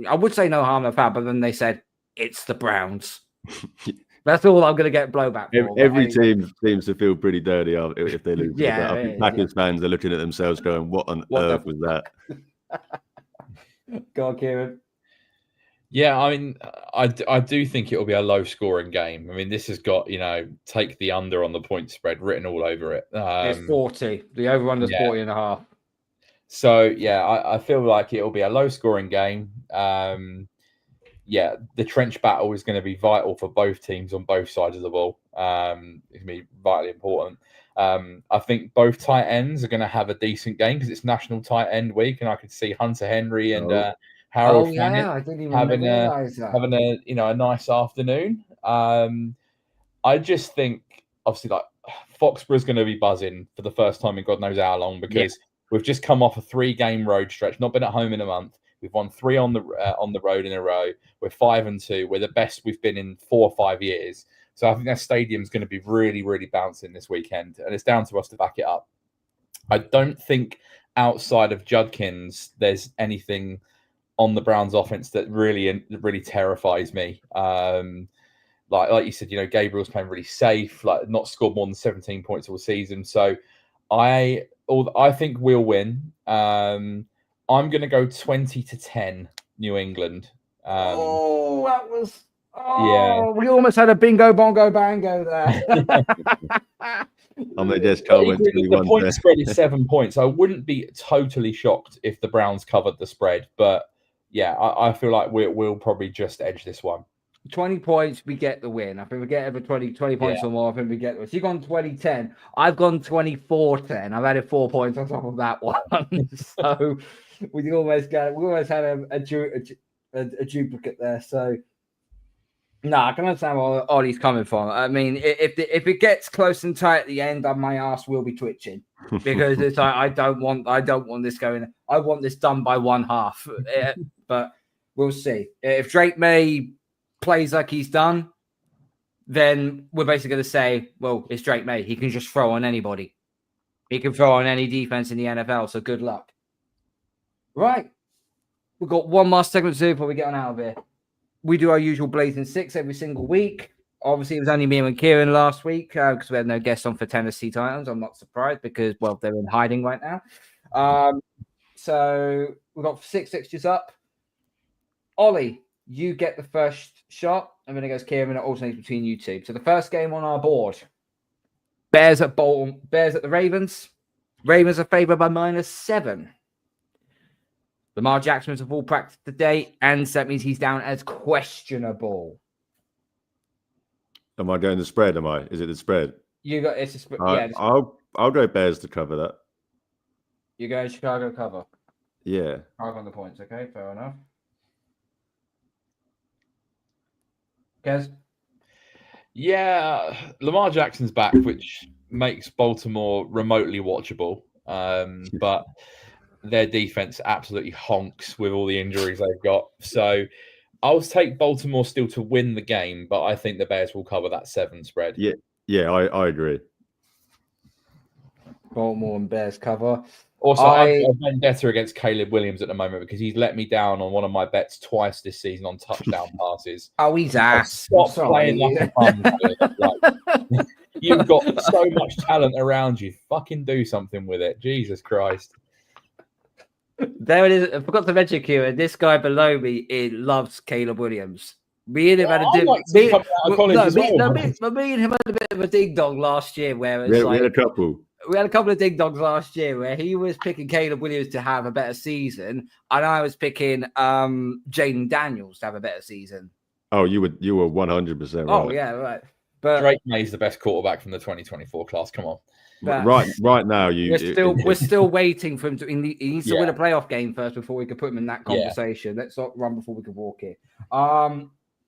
I would say no harm, no foul, but then they said it's the Browns. That's all I'm going to get blowback for. Every team seems to feel pretty dirty if they lose. Yeah, I think Packers fans are looking at themselves going, what on earth was that? Go on, Kieran. Yeah, I mean, I do think it will be a low-scoring game. I mean, this has got, take the under on the point spread written all over it. It's 40. The over-under is 40.5. So, yeah, I feel like it will be a low-scoring game. The trench battle is going to be vital for both teams on both sides of the ball. It's going to be vitally important. I think both tight ends are going to have a decent game because it's National Tight End Week, and I could see Hunter Henry and Harold Fannett I didn't even having realize that. a nice afternoon. I just think obviously like Foxborough's going to be buzzing for the first time in God knows how long because we've just come off a 3-game road stretch, not been at home in a month. We've won 3 on the road in a row. We're 5-2. We're the best we've been in 4 or 5 years. So I think that stadium's going to be really, really bouncing this weekend, and it's down to us to back it up. I don't think outside of Judkins there's anything on the Browns offense that really terrifies me. Like you said, Gabriel's playing really safe, like not scored more than 17 points all season. So I think we'll win. I'm going to go 20-10 New England. That was... we almost had a bingo, bongo, bango there. I'm just going the point spread is 7 points. I wouldn't be totally shocked if the Browns covered the spread, but yeah, I feel like we'll probably just edge this one. 20 points, we get the win. I think we get over 20 points or more. I think we get the win. So you've gone 20-10. I've gone 24-10. I've added 4 points on top of that one. So we almost had a duplicate there. So no, I can understand where Ollie's coming from. I mean, if it gets close and tight at the end, my ass will be twitching because it's like I don't want this going. I want this done by 1/2. But we'll see. If Drake May plays like he's done, then we're basically going to say, well, it's Drake May. He can just throw on anybody. He can throw on any defense in the NFL. So good luck. Right, we've got one more segment to do before we get on out of here. We do our usual Blazing 6 every single week. Obviously, it was only me and Kieran last week because we had no guests on for Tennessee Titans. I'm not surprised because, well, they're in hiding right now. So we've got 6 fixtures up. Ollie, you get the first shot, and then it goes Kieran, and it alternates between you two. So the first game on our board, Bears at Bolton, Bears at the Ravens. Ravens are favored by -7. Lamar Jackson was a full practice today, and so that means he's down as questionable. Am I going the spread? Is it the spread? It's a spread. Yeah. I'll go Bears to cover that. You're going Chicago cover. Yeah. 5 on the points. Okay, fair enough. Kez? Yeah, Lamar Jackson's back, which makes Baltimore remotely watchable. But their defense absolutely honks with all the injuries they've got. So I'll take Baltimore still to win the game, but I think the Bears will cover that 7 spread. Yeah, I agree. Baltimore and Bears cover. Also, I've got a vendetta against Caleb Williams at the moment because he's let me down on one of my bets twice this season on touchdown passes. Oh, he's ass. Stop playing like a bum. You've got so much talent around you. Fucking do something with it. Jesus Christ. There it is. I forgot to mention, Kieran, this guy below me loves Caleb Williams. Me and him had a me and him had a bit of a ding dong last year where we had a couple. We had a couple of ding dongs last year where he was picking Caleb Williams to have a better season, and I was picking Jaden Daniels to have a better season. Oh, you were 100% right. Oh yeah, right. But Drake May's the best quarterback from the 2024 class. Come on. Right now, we're still waiting for him to. He needs to win a playoff game first before we can put him in that conversation. Let's not run before we can walk it.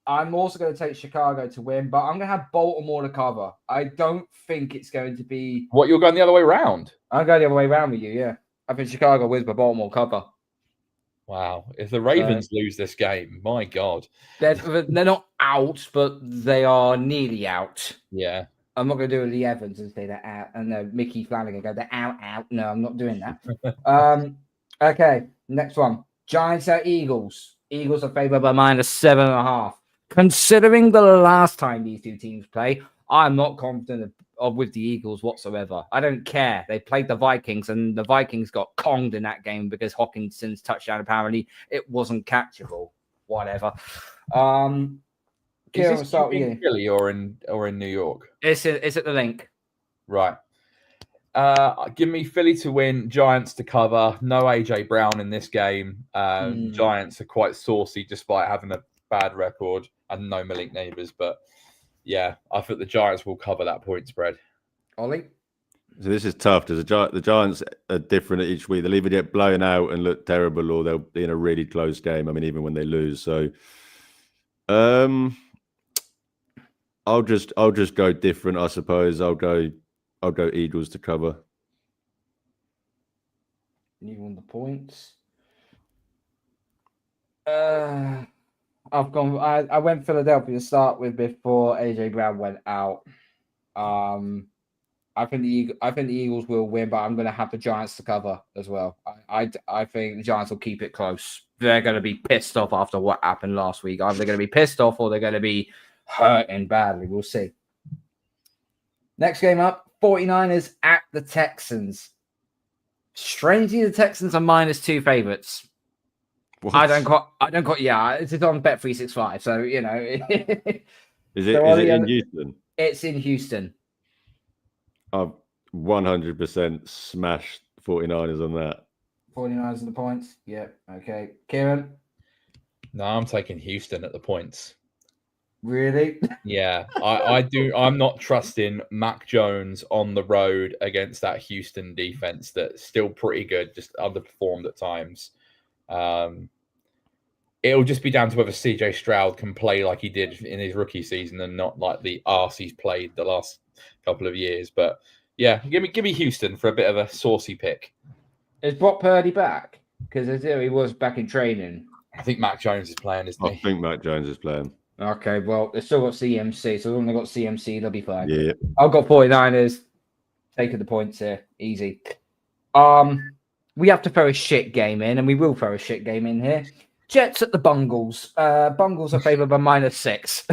I'm also going to take Chicago to win, but I'm going to have Baltimore to cover. I don't think it's going to be. What, you're going the other way around? I'm going the other way around with you. Yeah, I think Chicago wins, but Baltimore cover. Wow! If the Ravens lose this game, my God, they're not out, but they are nearly out. Yeah. I'm not going to do a Lee Evans and say they're out, and Mickey Flanagan go, they're out. No, I'm not doing that. Okay, next one. Giants at Eagles. Eagles are favored by -7.5. Considering the last time these two teams play, I'm not confident with the Eagles whatsoever. I don't care. They played the Vikings, and the Vikings got conged in that game because Hawkinson's touchdown, apparently, it wasn't catchable. Whatever. Is this in Philly or in New York? It's at the link. Right. Give me Philly to win, Giants to cover. No AJ Brown in this game. Giants are quite saucy despite having a bad record, and no Malik Neighbors. But yeah, I think the Giants will cover that point spread. Ollie? So this is tough because the Giants are different each week. They'll either get blown out and look terrible, or they'll be in a really close game. I mean, even when they lose. So, I'll just go different. I suppose I'll go Eagles to cover. You want the points? I've gone. I went Philadelphia to start with before AJ Brown went out. I think the Eagles will win, but I'm going to have the Giants to cover as well. I think the Giants will keep it close. They're going to be pissed off after what happened last week. Either they're going to be pissed off or they're going to be hurting badly. We'll see. Next game up, 49ers at the Texans. Strangely, the Texans are -2 favorites. What? I don't quite. Yeah, it's on Bet365, so you know. Is it in Houston? It's in Houston. I've 100% smashed 49ers on that. 49ers and the points. Yep. Okay. Kieran? No, I'm taking Houston at the points. Really? Yeah, I do. I'm not trusting Mac Jones on the road against that Houston defense that's still pretty good, just underperformed at times. It'll just be down to whether CJ Stroud can play like he did in his rookie season and not like the arse he's played the last couple of years. But yeah, give me Houston for a bit of a saucy pick. Is Brock Purdy back? Because he was back in training. I think Mac Jones is playing, isn't he? I think Mac Jones is playing. Okay, well, they've still got CMC, so when they've got CMC, they'll be fine. Yeah. I've got 49ers. Taking the points here. Easy. We have to throw a shit game in, and we will throw a shit game in here. Jets at the Bungles. Bungles are favored by -6.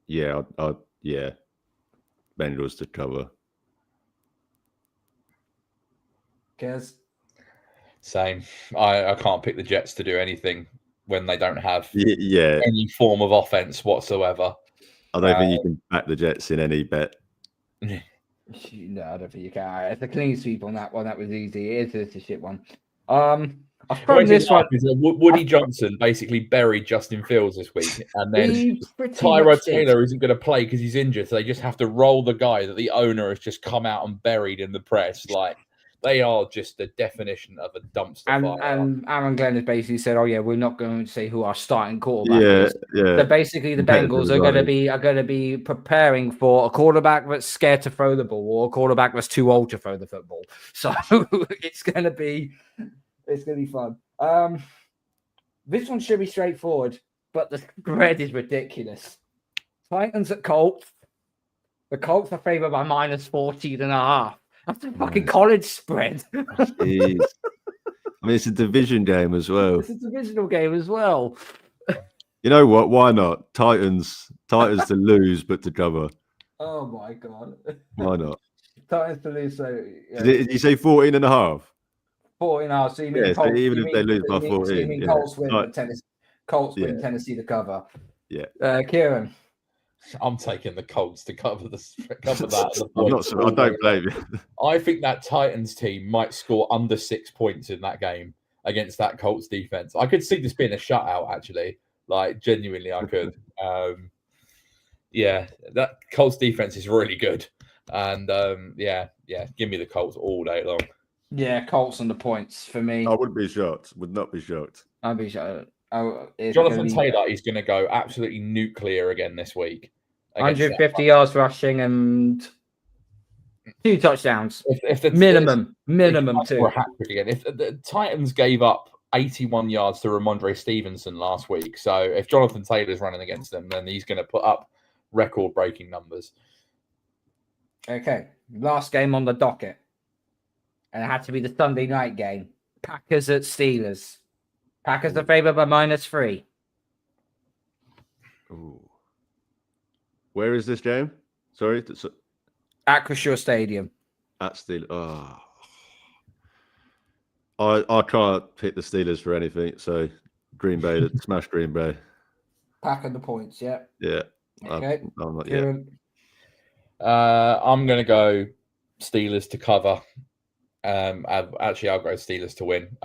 Yeah, yeah. Bengals to cover. Kez? Same. I can't pick the Jets to do anything when they don't have any form of offense whatsoever. I don't think you can back the Jets in any bet. No, I don't think you can. It's a clean sweep on that one. That was easy. It's a shit one. I've thrown this one. Woody Johnson basically buried Justin Fields this week, and then Tyrod Taylor isn't going to play because he's injured. So they just have to roll the guy that the owner has just come out and buried in the press. Like, they are just the definition of a dumpster fire. And Aaron Glenn has basically said, "Oh yeah, we're not going to say who our starting quarterback is." Yeah. So basically, the Bengals are going to be preparing for a quarterback that's scared to throw the ball or a quarterback that's too old to throw the football. So it's going to be fun. This one should be straightforward, but the spread is ridiculous. Titans at Colts. The Colts are favored by -14.5. That's a fucking college spread. Jeez. I mean, it's a division game as well. It's a divisional game as well. You know what? Why not? Titans to lose, but to cover. Oh my god. Why not? Titans to lose. So yeah. Did you say 14.5? 14.5. So you mean Colts, so even if they lose by 14, so you mean Colts win Tennessee? Colts win Tennessee to cover. Yeah. Kieran. I'm taking the Colts to cover that. I'm not sure. I don't blame you. I think that Titans team might score under 6 points in that game against that Colts defense. I could see this being a shutout, actually. Like, genuinely, I could. That Colts defense is really good. And, give me the Colts all day long. Yeah, Colts on the points for me. I wouldn't be shocked. Would not be shocked. I'd be shocked. Jonathan Taylor is going to go absolutely nuclear again this week. 150 yards rushing and 2 touchdowns. If the minimum 2. A hat trick again. If the Titans gave up 81 yards to Ramondre Stevenson last week, so if Jonathan Taylor's running against them, then he's going to put up record-breaking numbers. Okay, last game on the docket, and it had to be the Sunday night game. Packers at Steelers. Packers are favored by -3. Ooh. Where is this game? Sorry? At Acrisure Stadium. At Steelers. Oh. I can't pick the Steelers for anything, so Green Bay, smash Green Bay. Packing the points, yeah. Yeah. Okay. I'm not yet. I'm going to go Steelers to cover. I'll go Steelers to win.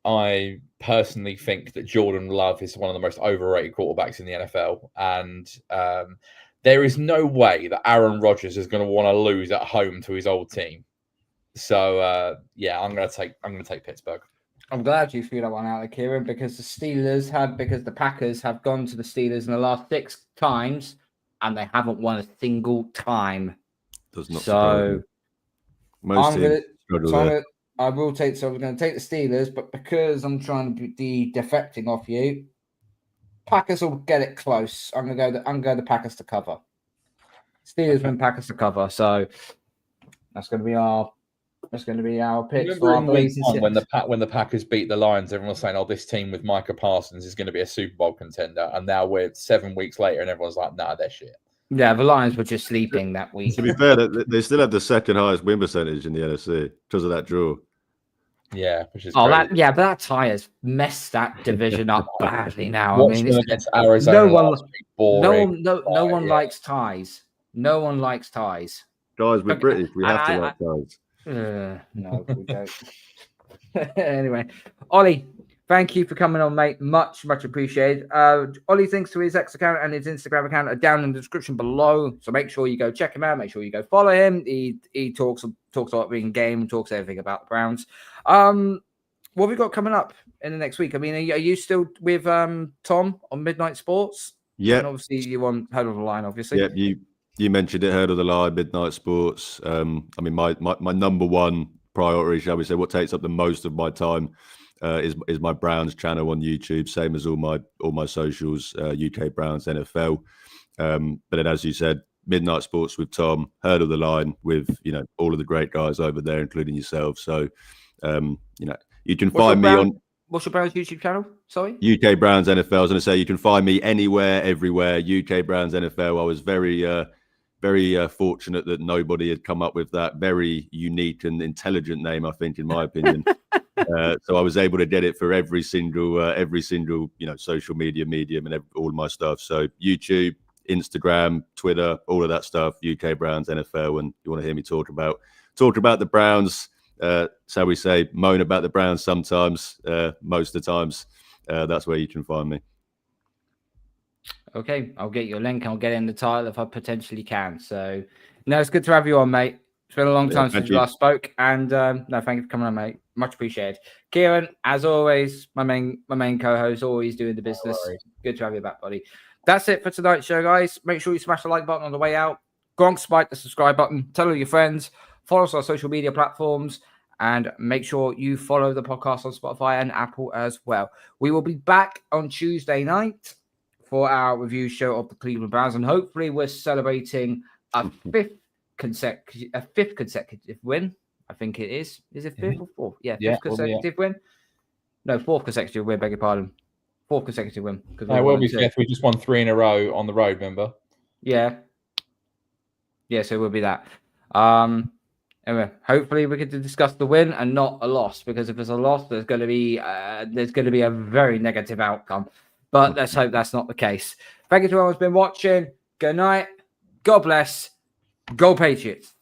I personally think that Jordan Love is one of the most overrated quarterbacks in the NFL, and there is no way that Aaron Rodgers is going to want to lose at home to his old team. So I'm going to take Pittsburgh. I'm glad you threw that one out, Kieran, because the Packers have gone to the Steelers in the last 6 times, and they haven't won a single time. Does not so most teams struggle there. I will take. So I'm going to take the Steelers, but because I'm trying to be defecting off you, Packers will get it close. I'm going to go the Packers to cover. Steelers win, Packers to cover. So that's going to be our picks for our when the Packers beat the Lions, everyone was saying, "Oh, this team with Micah Parsons is going to be a Super Bowl contender," and now we're 7 weeks later, and everyone's like, "Nah, they're shit." Yeah, the Lions were just sleeping that week. To be fair, they still have the second highest win percentage in the NFC because of that draw. Yeah, which is but that tie has messed that division up badly now. I mean, it's Arizona. No one likes ties. No one likes ties. Guys, we're British. We have to like ties. No, we don't. Anyway, Ollie, thank you for coming on, mate. Much appreciated. Ollie, links to his X account and his Instagram account are down in the description below. So make sure you go check him out. Make sure you go follow him. He talks a lot being game, talks everything about the Browns. What have we got coming up in the next week? I mean, are you still with Tom on Midnight Sports? Yeah. And obviously you on Head of the Line, obviously. Yeah, you mentioned it, Heard of the Line, Midnight Sports. I mean, my number one priority, shall we say, what takes up the most of my time is my Browns channel on YouTube, same as all my socials, UK Browns NFL. But then, as you said, Midnight Sports with Tom, Heard of the Line with all of the great guys over there, including yourself. So you can find me on. What's your Browns YouTube channel? Sorry? UK Browns NFL. I was going to say you can find me anywhere, everywhere. UK Browns NFL. I was very fortunate that nobody had come up with that very unique and intelligent name, I think, in my opinion. So I was able to get it for every single social media medium and all of my stuff. So YouTube, Instagram, Twitter, all of that stuff. UK Browns NFL. And you want to hear me talk about the Browns. Shall we say, moan about the Browns sometimes, most of the times. That's where you can find me. Okay, I'll get your link. I'll get it in the title if I potentially can. So, no, it's good to have you on, mate. It's been a long time since you last spoke. And no, thank you for coming on, mate. Much appreciated. Kieran, as always, my main co-host, always doing the business. Good to have you back, buddy. That's it for tonight's show, guys. Make sure you smash the like button on the way out. Gronk spike the subscribe button. Tell all your friends. Follow us on our social media platforms. And make sure you follow the podcast on Spotify and Apple as well. We will be back on Tuesday night for our review show of the Cleveland Browns. And hopefully we're celebrating a fifth consecutive win. I think it is. Is it fifth or fourth? Yeah, fifth consecutive win. No, fourth consecutive win, beg your pardon. Fourth consecutive win. No, we'll be fifth. We just won 3 in a row on the road, remember? Yeah. Yeah, so it will be that. Anyway, hopefully we can discuss the win and not a loss, because if there's a loss, there's going to be a very negative outcome. But let's hope that's not the case. Thank you to everyone who's been watching. Good night. God bless. Go Patriots.